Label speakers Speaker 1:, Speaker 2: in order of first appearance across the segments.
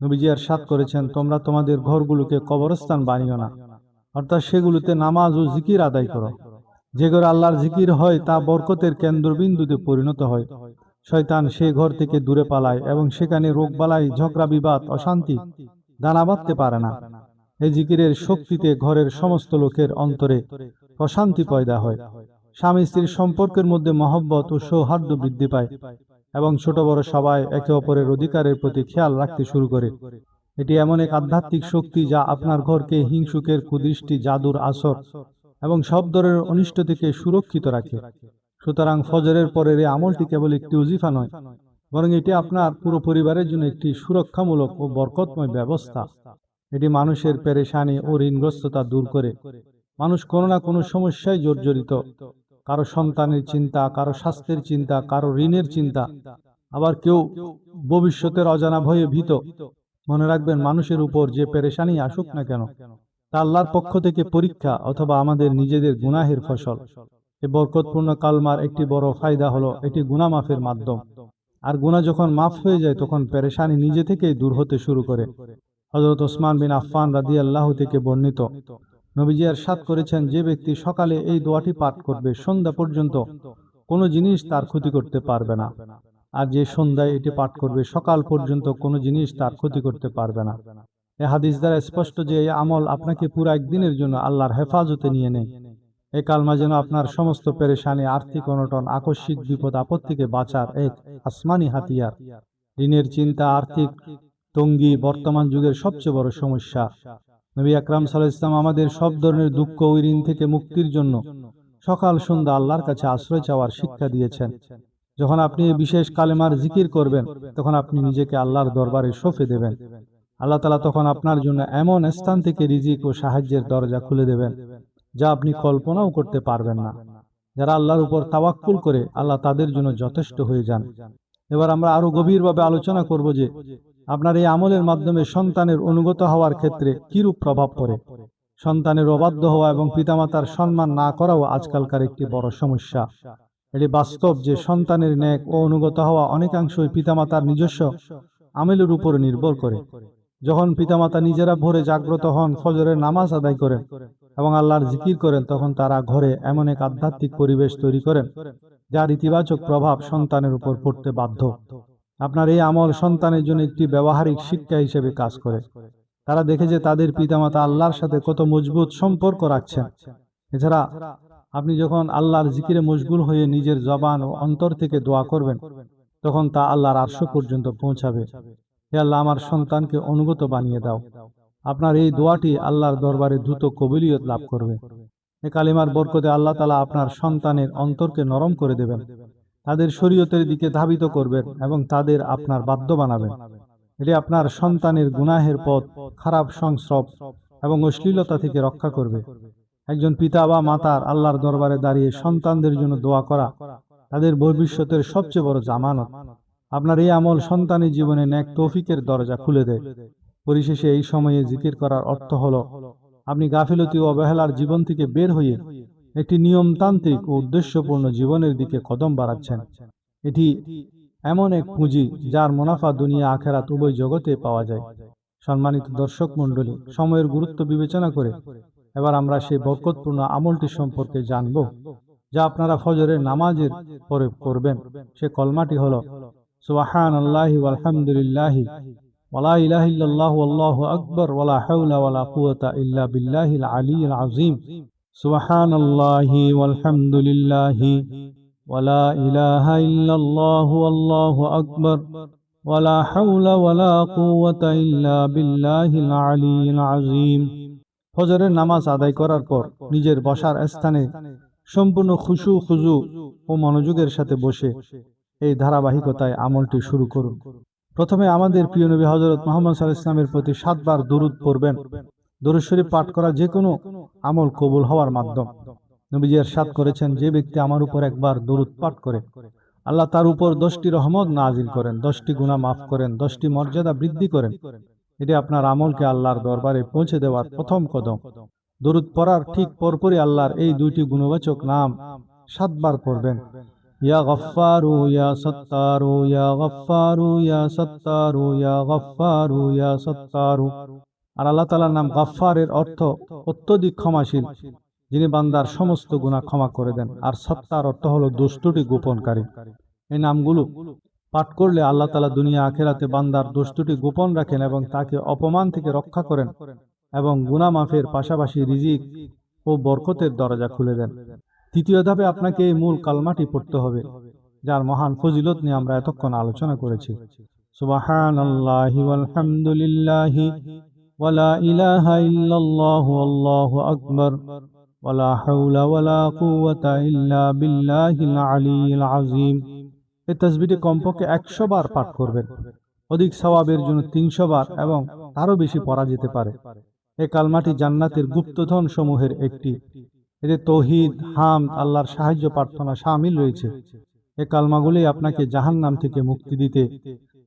Speaker 1: নবীজি ইরশাদ করেছেন, তোমরা তোমাদের ঘরগুলোকে কবরস্থান বানিও না, অর্থাৎ সেগুলোতে নামাজ ও জিকির আদায় করো। যে ঘরে আল্লাহর জিকির হয় তা বরকতের কেন্দ্রবিন্দুতে পরিণত হয়। শয়তান সে ঘর থেকে দূরে পালায় এবং সেখানে রোগবালাই, ঝগড়া বিবাদ, অশান্তি দানা বাঁধতে পারে না। এই জিকিরের শক্তিতে ঘরের সমস্ত লোকের অন্তরে প্রশান্তি পয়দা হয়। স্বামী স্ত্রীর সম্পর্কের মধ্যে মহব্বত ও সৌহার্দ্য বৃদ্ধি পায় এবং ছোট বড় সবাই একে অপরের অধিকারের প্রতি খেয়াল রাখতে শুরু করে। এটি এমন এক আধ্যাত্মিক শক্তি যা আপনার ঘরকে হিংসুকের কুদৃষ্টি, জাদুর আসর এবং সব ধরনের অনিষ্ট থেকে সুরক্ষিত রাখে। সুতরাং ফজরের পরের এই আমলটি কেবল একটি ওজিফা নয়, বরং এটি আপনার পুরো পরিবারের জন্য একটি সুরক্ষামূলক ও বরকতময় ব্যবস্থা। এটি মানুষের পেরেশানি ও ঋণগ্রস্ততা দূর করে। মানুষ কোনো না কোনো সমস্যায় জর্জরিত, কারো সন্তানের চিন্তা, কারো স্বাস্থ্যের চিন্তা, কারো ঋণের চিন্তা, আবার কেউ ভবিষ্যতের অজানা ভয়ে ভীত। মনে রাখবেন, মানুষের উপর যে পেরেশানি আসুক না কেন, তা আল্লাহর পক্ষ থেকে পরীক্ষা অথবা আমাদের নিজেদের গুনাহের ফসল। এই বরকতপূর্ণ কালমার একটি বড় ফায়দা হলো এটি গুনাহ মাফের মাধ্যম। আর গুনাহ যখন মাফ হয়ে যায় তখন পেরেশানি নিজে থেকেই দূর হতে শুরু করে। হযরত ওসমান বিন আফফান রাদিয়াল্লাহু থেকে বর্ণিত, নবীজি ইরশাদ করেছেন, যে ব্যক্তি সকালে এই দোয়াটি পাঠ করবে সন্ধ্যা পর্যন্ত কোনো জিনিস তার ক্ষতি করতে পারবে না, আর যে সন্ধ্যায় এটি পাঠ করবে সকাল পর্যন্ত কোনো জিনিস তার ক্ষতি করতে পারবে না। এ হাদিস দ্বারা স্পষ্ট যে এই আমল আপনাকে পুরো একদিনের জন্য আল্লাহর হেফাজতে নিয়ে নেয়। এই কালমা যেন আপনার সমস্ত পেরেশানি, আর্থিক অনটন, আকস্মিক বিপদ আপদ থেকে বাঁচার এক আসমানি হাতিয়ার। ঋণের চিন্তা, আর্থিক তঙ্গি বর্তমান যুগের সবচেয়ে বড় সমস্যা। নবী আকরাম সাল্লাল্লাহু আলাইহি ওয়াসাল্লাম আমাদের সব ধরনের দুঃখ ও ঋণ থেকে মুক্তির জন্য সকাল সন্ধ্যা আল্লাহর কাছে আশ্রয় চাওয়ার শিক্ষা দিয়েছেন। যখন আপনি এই বিশেষ কালেমার জিকির করবেন, তখন আপনি নিজেকে আল্লাহর দরবারে সঁপে দেবেন। আল্লাহ তাআলা তখন আপনার জন্য এমন স্থান থেকে রিজিক ও সাহায্যের দরজা খুলে দেবেন যা আপনি কল্পনাও করতে পারবেন না। যারা আল্লাহর উপর তাওয়াক্কুল করে, আল্লাহ তাদের জন্য যথেষ্ট হয়ে যান। এবার আমরা আরো গভীরভাবে আলোচনা করব যে আপনার এই আমলের মাধ্যমে সন্তানের অনুগত হওয়ার ক্ষেত্রে কিরূপ প্রভাব পড়ে। সন্তানের অবাধ্য হওয়া এবং পিতামাতার সম্মান না করাও আজকালকার একটি বড় সমস্যা। এটি বাস্তব যে সন্তানের ন্যাক ও অনুগত হওয়া অনেকাংশই পিতামাতার নিজস্ব আমলের উপর নির্ভর করে। যখন পিতামাতা নিজেরা ভোরে জাগ্রত হন, ফজরের নামাজ আদায় করেন এবং আল্লাহর জিকির করেন, তখন তারা ঘরে এমন এক আধ্যাত্মিক পরিবেশ তৈরি করেন যার ইতিবাচক প্রভাব সন্তানের উপর পড়তে বাধ্য। আপনার এই আমল সন্তানের জন্য একটি ব্যবহারিক শিক্ষা হিসেবে কাজ করে। তারা দেখে যে তাদের পিতামাতা আল্লাহর সাথে কত মজবুত সম্পর্ক রাখছেন। এছাড়া আপনি যখন আল্লাহর জিকিরে মশগুল হয়ে নিজের জবান ও অন্তর থেকে দোয়া করবেন, তখন তা আল্লাহর আরশ পর্যন্ত পৌঁছাবে। হে আল্লাহ, আমার সন্তানকে অনুগত বানিয়ে দাও। আপনার এই দোয়াটি আল্লাহর দরবারে দ্রুত কবুলিয়ত লাভ করবে। এই কালিমার বরকতে আল্লাহ তাআলা আপনার সন্তানের অন্তরকে নরম করে দেবেন, তাদের শরীয়তের দিকে ধাবিত করবেন এবং তাদের আপনার বাধ্য বানাবেন। এটি আপনার সন্তানের গুনাহের পথ, খারাপ সংস্রব এবং অশ্লীলতা থেকে রক্ষা করবে। একজন পিতা বা মাতার আল্লাহর দরবারে দাঁড়িয়ে সন্তানদের জন্য দোয়া করা তাদের ভবিষ্যতের সবচেয়ে বড় জামানত। আপনার এই আমল সন্তানের জীবনে নেক তৌফিকের দরজা খুলে দেয়। পরিশেষে এই সময়ে জিকির করার অর্থ হলো আপনি গাফিলতি ও অবহেলার জীবন থেকে বের হয়ে একটি নিয়মতান্ত্রিক ও উদ্দেশ্যপূর্ণ জীবনের দিকে কদম বাড়াচ্ছেন। এটি এমন এক পুঁজি যার মুনাফা দুনিয়া আখেরাত উভয় জগতে পাওয়া যায়। সম্মানিত দর্শক মণ্ডলী, সময়ের গুরুত্ব বিবেচনা করে এবার আমরা সেই বরকতপূর্ণ আমলটি সম্পর্কে জানব যা আপনারা ফজরের নামাজের পরে করবেন। সে কলমাটি হলো সুবহানাল্লাহি ওয়ালহামদুলিল্লাহি ওয়ালা ইলাহা ইল্লাল্লাহু আল্লাহু আকবার ওয়ালা হাওলা ওয়ালা কুওয়াতা ইল্লা বিল্লাহিল আলিয়্যিল আযীম। সুবহানাল্লাহি ওয়ালহামদুলিল্লাহি ওয়ালা ইলাহা ইল্লাল্লাহু আল্লাহু আকবার ওয়ালা হাওলা ওয়ালা কুওয়াতা ইল্লা বিল্লাহিল আলিয়্যিল আযীম। ফজরের নামাজ আদায় করার পর নিজের বসার স্থানে সম্পূর্ণ খুজু ও মনোযোগের সাথে বসে এই ধারাবাহিকতায় আমলটি শুরু করুন। প্রথমে আমাদের প্রিয় নবী হযরত মুহাম্মদ সাল্লাল্লাহু আলাইহি ওয়াসাল্লামের প্রতি 7 বার দরুদ পড়বেন। দরুদ শরীফ পাঠ করা যে কোনো আমল কবুল হওয়ার মাধ্যম। নবীজি ইরশাদ করেছেন, যে ব্যক্তি আমার উপর একবার দরুদ পাঠ করে, আল্লাহ তার উপর 10টি রহমত নাজিল করেন, 10টি গুনাহ মাফ করেন, 10টি মর্যাদা বৃদ্ধি করেন। এটি আপনার আমলকে আল্লাহর দরবারে পৌঁছে দেওয়ার প্রথম কদম। দরুদ পড়ার ঠিক পরপরই আল্লাহর এই 2টি গুণবাচক নাম 7 বার পড়বেন। ইয়া গফফারু ইয়া সত্তারু ইয়া গফফারু ইয়া সত্তারু ইয়া গফফারু ইয়া সত্তারু। আর আল্লাহ তাআলার নাম গফফারের অর্থ অত্যধিক ক্ষমাশীল, যিনি বান্দার সমস্ত গুনাহ ক্ষমা করে দেন। আর সত্তার অর্থ হলো দোষ ত্রুটি গোপনকারী। এই নামগুলো পাঠ করলে আল্লাহ তাআলা দুনিয়া আখিরাতে বান্দার দোষ ত্রুটি গোপন রাখেন এবং তাকে অপমান থেকে রক্ষা করেন এবং গুনাহ মাফের পাশাপাশি রিজিক ও বরকতের দরজা খুলে দেন। তৃতীয় ধাপে আপনাকে এই মূল কালমাটি পড়তে হবে, যার মহান ফজিলত নিয়ে আমরা এতক্ষণ আলোচনা করেছি। সুবহানাল্লাহি ওয়াল হামদুলিল্লাহি ওয়ালা ইলাহা ইল্লাল্লাহু আল্লাহু আকবার ওয়ালা হাওলা ওয়ালা কুওয়াতা ইল্লা বিল্লাহিল আলিয়্যিল আযীম। এই তাসবিহটি কমপক্ষে 100 বার পাঠ করবেন। অধিক সওয়াবের জন্য 300 বার এবং তারও বেশি পড়া যেতে পারে। এই কালমাটি জান্নাতের গুপ্তধন সমূহের একটি। এতে তৌহিদ, হামদ, আল্লাহর সাহায্য প্রার্থনা শামিল রয়েছে। এই কালমাগুলি আপনাকে জাহান্নাম থেকে মুক্তি দিতে,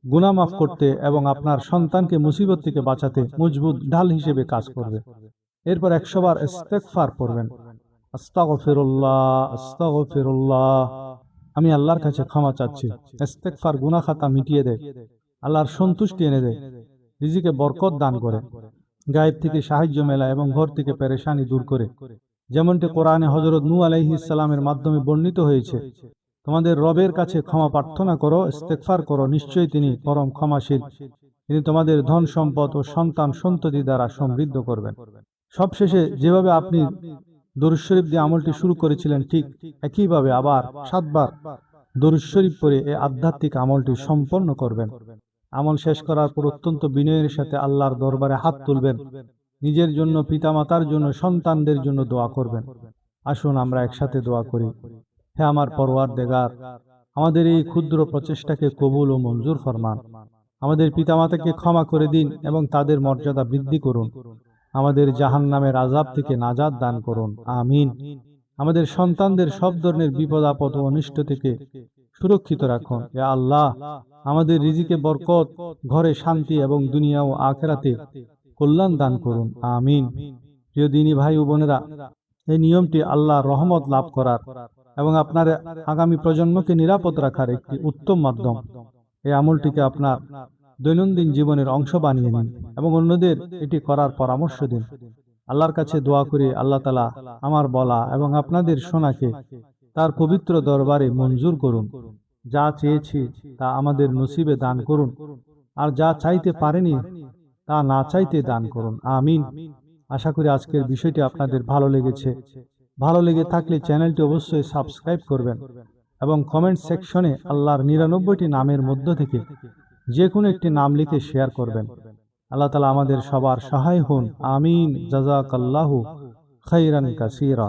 Speaker 1: গুনাহ মাফ করতে এবং আপনার সন্তানকে মুসিবত থেকে বাঁচাতে মজবুত ঢাল হিসেবে কাজ করবে। এরপর 100 বার ইস্তেগফার পড়বেন। আস্তাগফিরুল্লাহ আস্তাগফিরুল্লাহ, আমি আল্লাহর কাছে ক্ষমা চাচ্ছি। ইস্তেগফার গুনাহ খাতা মিটিয়ে দেয়, আল্লাহর সন্তুষ্টি এনে দেয়, রিজিকে বরকত দান করে, গায়েব থেকে সাহায্য মেলায় এবং ঘর থেকে পেরেশানি দূর করে। যেমনটি কোরআনে হযরত নূহ আলাইহিস সালামের মাধ্যমে বর্ণিত হয়েছে, তোমাদের রবের কাছে ক্ষমা প্রার্থনা করো, ইস্তেগফার করো, নিশ্চয়ই তিনি পরম ক্ষমাশীল, তিনি তোমাদের ধন সম্পদ ও সন্তান সন্ততি দ্বারা সমৃদ্ধ করবেন। সবশেষে যেভাবে আপনি দরুদ শরীফ দিয়ে আমলটি শুরু করেছিলেন, ঠিক একইভাবে আবার 7 বার দরুদ শরীফ পড়ে এই আধ্যাত্মিক আমলটি সম্পন্ন করবেন। আমল শেষ করার পর অত্যন্ত বিনয়ের সাথে আল্লাহর দরবারে হাত তুলবেন, নিজের জন্য, পিতামাতার জন্য, সন্তানদের জন্য দোয়া করবেন। আসুন আমরা একসাথে দোয়া করি। হে আমার পরওয়ারদিগার, আমাদের এই ক্ষুদ্র প্রচেষ্টাকে কবুল ও মঞ্জুর ফরমান। আমাদের পিতামাতাকে ক্ষমা করে দিন এবং তাদের মর্যাদা বৃদ্ধি করুন। আমাদের জাহান্নামের আযাব থেকে নাজাত দান করুন, আমিন। আমাদের সন্তানদের সব ধরনের বিপদ আপদ ও অনিষ্ট থেকে সুরক্ষিত রাখুন। ইয়া আল্লাহ, আমাদের রিজিকে বরকত, ঘরে শান্তি এবং দুনিয়া ও আখিরাতে কল্যাণ দান করুন, আমিন। প্রিয় দিনী ভাই ও বোনেরা, এই নিয়মটি আল্লাহর রহমত লাভ করার এবং আপনার আগামী প্রজন্মকে নিরাপদ রাখার একটি উত্তম মাধ্যম। এই আমলটিকে আপনার দৈনন্দিন জীবনের অংশ বানিয়ে নিন এবং অন্যদের এটি করার পরামর্শ দিন। আল্লাহর কাছে দোয়া করি, আল্লাহ তাআলা আমার বলা এবং আপনাদের শোনাকে তার পবিত্র দরবারে মঞ্জুর করুন। যা চেয়েছি তা আমাদের নসিবে দান করুন, আর যা চাইতে পারেনি তা না চাইতে দান করুন, আমিন। আশা করি আজকের বিষয়টি আপনাদের ভালো লেগেছে। ভালো লেগে থাকলে চ্যানেলটি অবশ্যই সাবস্ক্রাইব করবেন এবং কমেন্ট সেকশনে আল্লাহর 99টি নামের মধ্য থেকে যে কোনো একটি নাম লিখে শেয়ার করবেন। আল্লাহ তাআলা আমাদের সবার সহায় হন, আমিন। জাযাকাল্লাহু খাইরান কাসীরা।